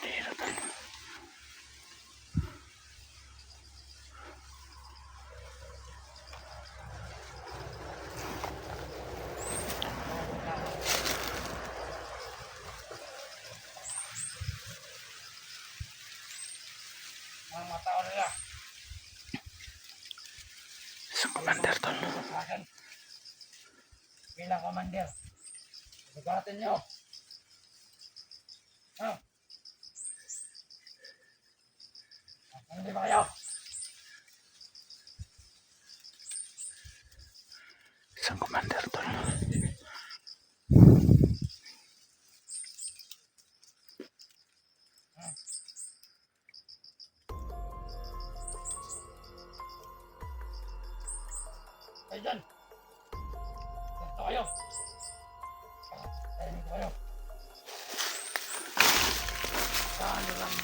Bandera tol. Mga tao nila. Isang commander tol. Bilang commander. Bigatin nyo. Ha? Hindi ba kayo? Isang commander tol. Kayo dyan. Ganito kayo. Ganito kayo. Saan nyo lang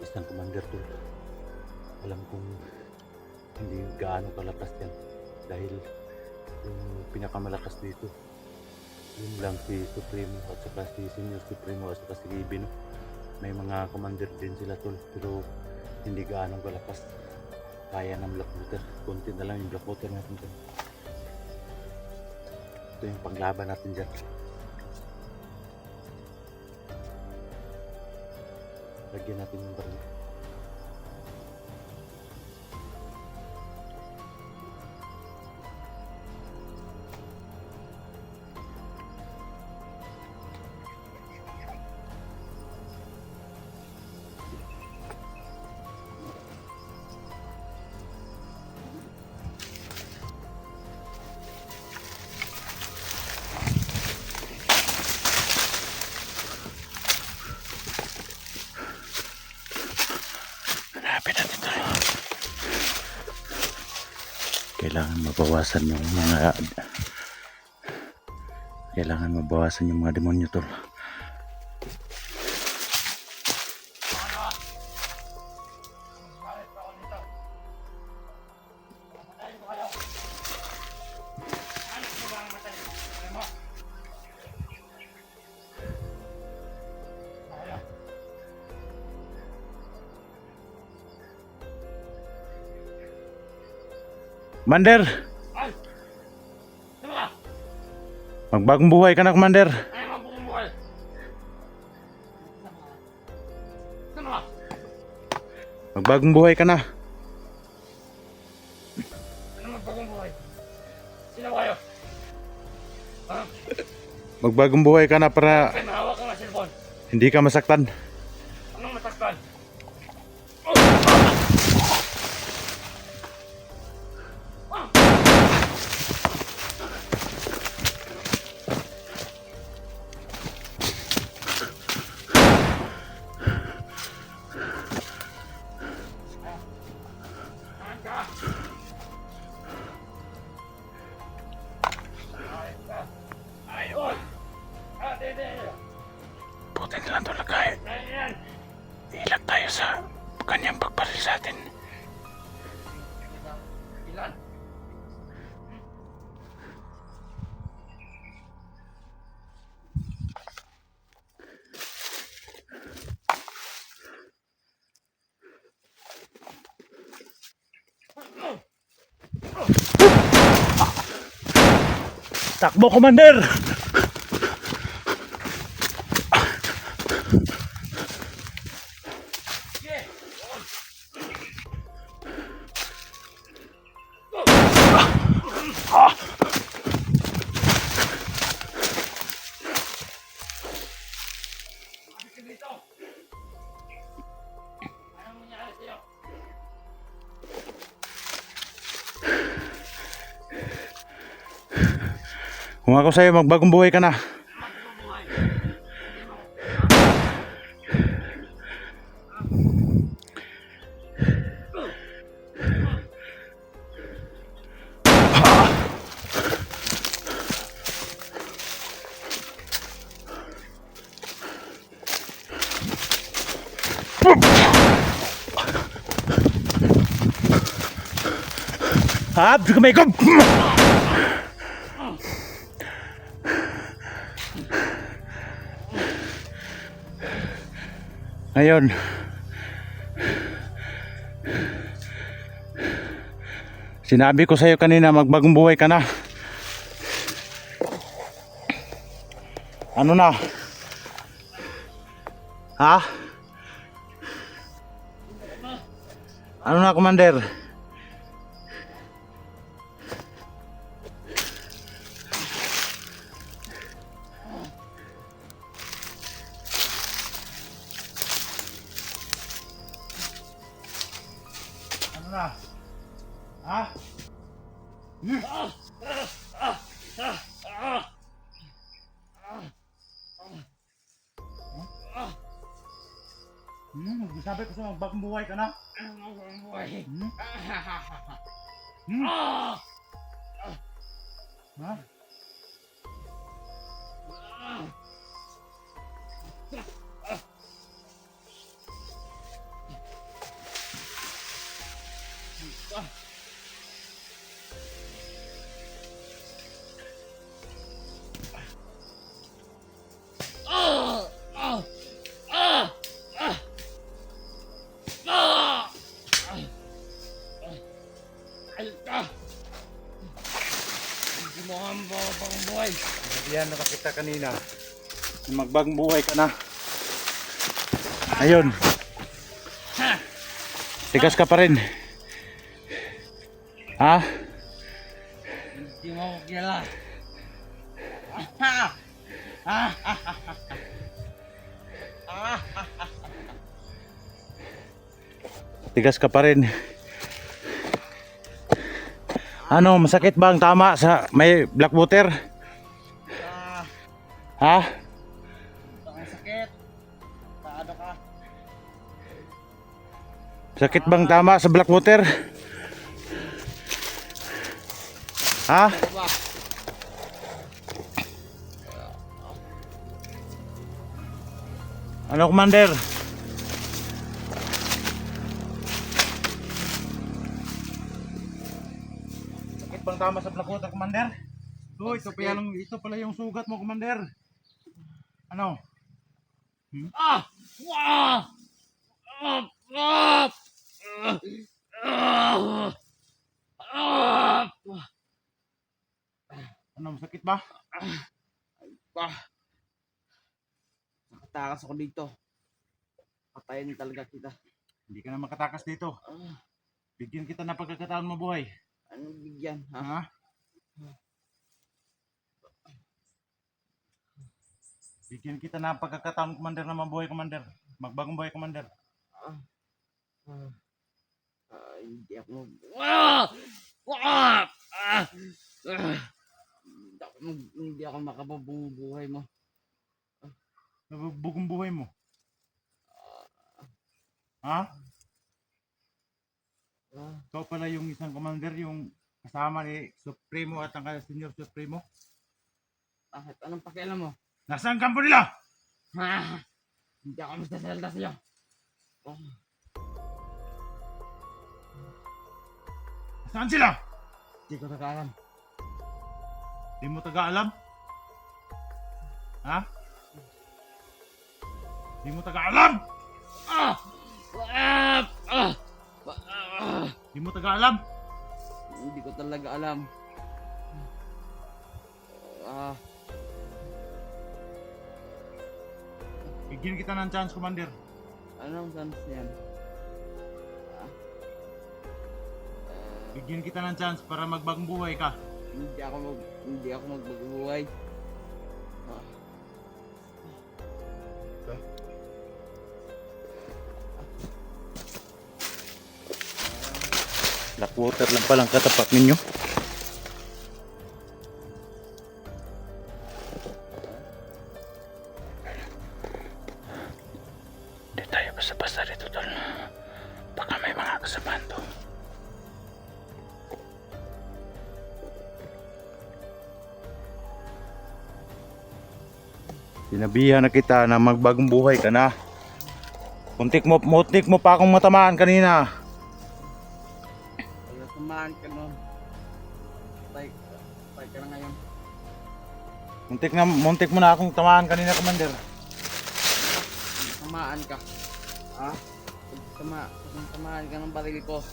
Isang commander tol. Alam kong hindi gaano kalakas yan dahil yung pinakamalakas dito yun lang si Supremo at saka si Senior Supremo at saka si Ibino. May mga commander din sila tol, pero hindi gaano kalakas. Kaya ng Blackwater, konti na lang yung Blackwater natin tol. Ito yung panglaban natin dyan. Lagyan natin yung baril. Hanapin natin ito. Kailangan mabawasan yung mga demonyo tol. Bakit pa ako dito? Matayin ko kayo. Ano mo ba ang matayin? Ano mo? Kaya. Commander! Ay! Ano ba? Magbagong buhay ka na, Commander! Ano ba bumuhay? Ano ba? Magbagong buhay ka na! Ano magbagong buhay? Sino kayo? Ha? Magbagong buhay ka na para Kaya mahawak ka ng cellphone. hindi ka masaktan. Anong masaktan? Saan ka? Ayos ka. Ayos! Dede! Buti na lang tol, kahit Ayan! ilag tayo sa kanyang pagbaril sa atin. Ilan? Takbo, Commander! Sige! Bakit dito? Anong nangyari sa'yo? Kung ako sa'yo, magbagong buhay ka na. Magbubuhay. Ha? Kamay ko! Ngayon, sinabi ko sa'yo kanina, magbagong buhay ka na. Ano na? Ha? Ano na, Commander? Ano na? Ha? Sabi ko sa'yo, magbagong buhay ka na. Buhay. Ha? Hindi mo ang buhay. Yan na kita kanina. Magbagong buhay ka na. Ayun. Tigas ka pa rin. Ha? Hindi mo ako kilala. Tigas ka pa rin. Ano, masakit ba ang tama sa may black water? Ha? Ang sakit. Paano ka? Sakit bang tama sa black water? Ha? Ba? Ano, Commander? Sakit bang tama sa black water, Commander? Oh, ito pala yung sugat mo, Commander. Ano? Ah! Ah! Ah! Ah! Ah! Ah! Ano, masakit ba? Nakatakas ako dito. Patayin talaga kita. Hindi ka na makatakas dito. Bigyan kita na pagkakataon mabuhay. Anong bigyan? Ha? Ha? Bigyan kita na pagkakataon, Commander, na mabuhay, Commander. Magbagong buhay, Commander. Hindi ako hindi ako makabubumuhay mo. Nabubugong buhay mo. Ha? Ikaw pala yung isang Commander, yung kasama ni Supremo at ang Senior Supremo. Bakit? Anong pakialam mo? Nasaan ang kampo nila? Hindi ako magsasalita sa'yo. Nasaan sila? Hindi ko nakaalam. Di mo taga-alam? Ha? Di mo taga-alam? Di mo taga-alam? Hindi ko talaga alam. Bigyan kita ng chance, Commander. Anong chance yan? Bigyan kita ng chance para magbagong buhay ka. Hindi ako magbubuhay. Black water lang palang katapat ninyo. Hindi tayo basta-basta rito, tol. Baka may mga kasamaan to. Sinabihan na kita na magbagong buhay ka na. Muntik mo pa akong matamaan kanina. Wala samahan ka nun. patay ka na ngayon. Muntik mo na akong tamaan kanina, Commander. Tamaan ka. Ha? Kung tamaan ka ng baril ko.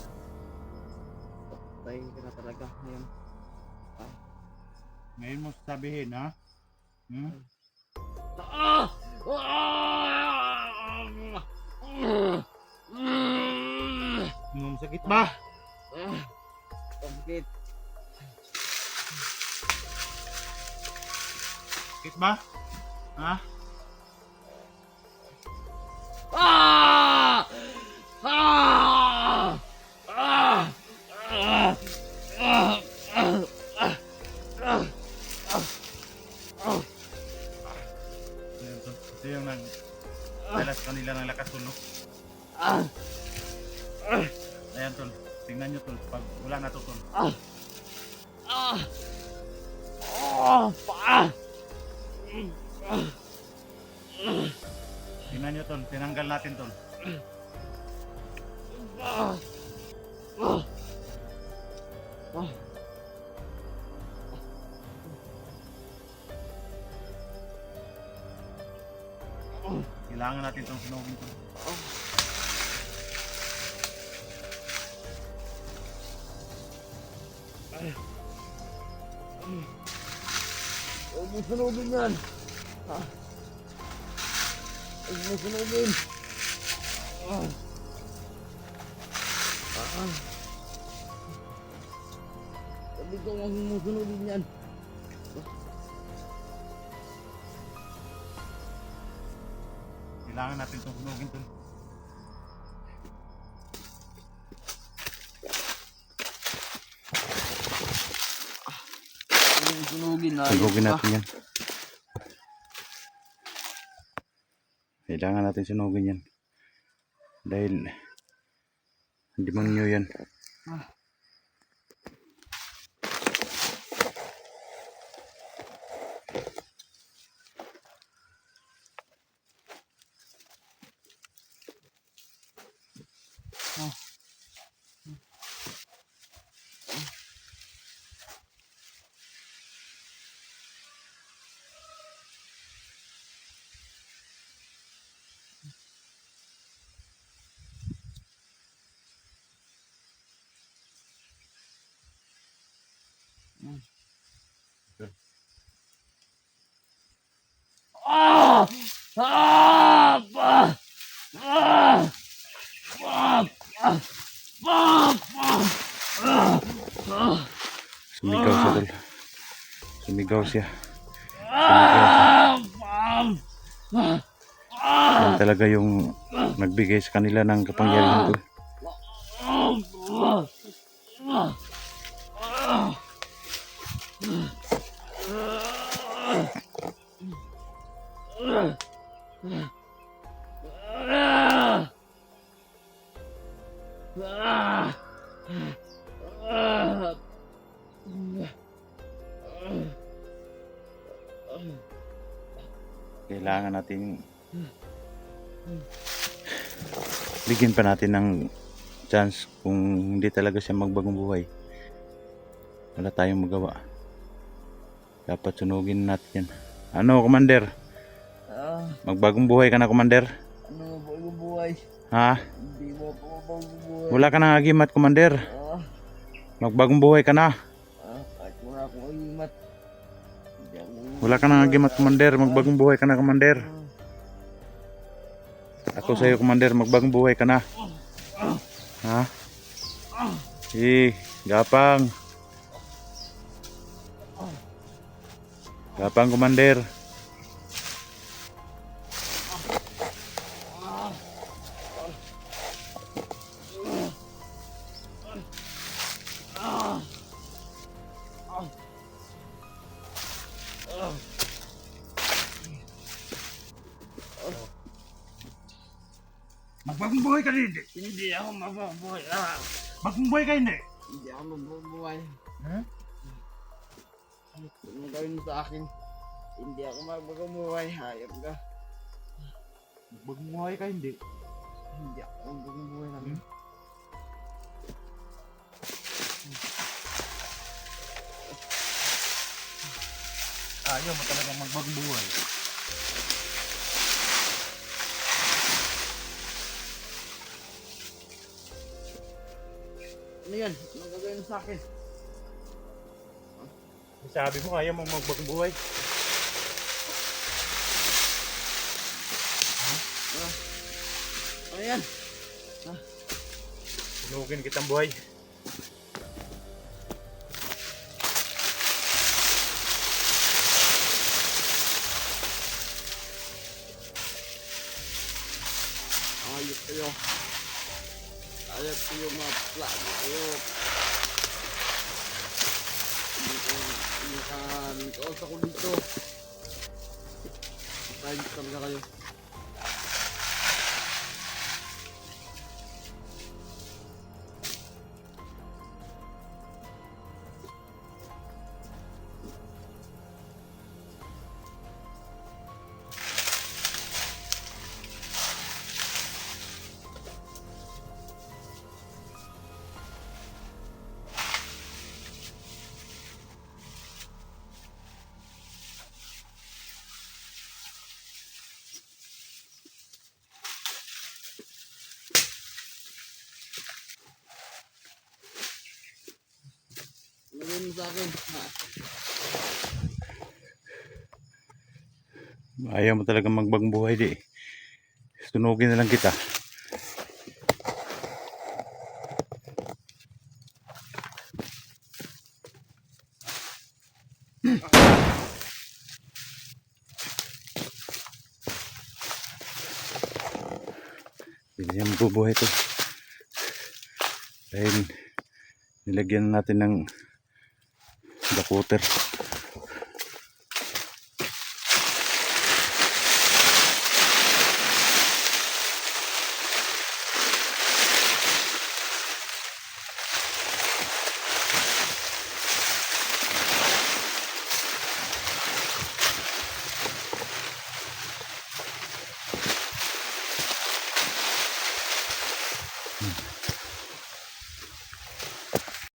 Patay ka na talaga ngayon. Ngayon mo sabihin, ha? Hmm? Sakit ba? Bakit? Sakit ba? Ha? Ito yung nagdalas kanila ng lakas tulog. Ayan tol, tingnan nyo tol, pag wala na to tol. Tingnan nyo tol, tinanggal natin tol. Kailangan natin itong sunugin tol. Huwag mo sunugin yan. Huwag mo sunugin. Sabi ko huwag mo sunugin yan. Kailangan natin itong sunugin tol. Huwag mo sunugin. Sunugin natin yan. Kailangan natin sunugin yan. Dahil hindi man nyo yan. Sumigaw siya tol. Sumigaw siya. Yan talaga yung nagbigay sa kanila ng kapangyarihan tol. Kailangan natin bigyan pa natin ng chance. Kung hindi talaga siya magbagong buhay, wala tayong magawa. Dapat sunugin natin yan. Ano, Commander? Magbagong buhay ka na, Commander? Ano bagong buhay? Ha? Hindi mo pa bagong buhay. Wala ka nang agimat, Commander. Magbagong buhay ka na. Kahit wala akong agimat. Wala ka nang agimat, Commander. Magbagong buhay ka na, Commander. Ako sa'yo, Commander. Magbagong buhay ka na. Ha? Gapang. Gapang, Commander. Magbagong buhay ka din. Hindi ako mababuhay. Magbagong buhay ka hindi. Hindi ako mababuhay. Ha? Ano gawin mo sa akin? Hindi ako mababuhay. Hayop ka. Magbagong buhay ka hindi. Hindi ako mababuhay namin. Ayaw mo talagang magbagong buhay. Ano yan? Anong gagawin mo sa akin? Sabi mo ayaw mong magbagong buhay. Ano yan? Sunugin kitang buhay. Ayop kayo. Ayop kayo mga plano kayo. Kaos ako dito. Ayop talaga kayo. Gawin mo sa akin. Ayaw mo talagang magbagong buhay di. Sunugin na lang kita. Hindi niya mabubuhay ito. Dahil nilagyan natin ng dakuter.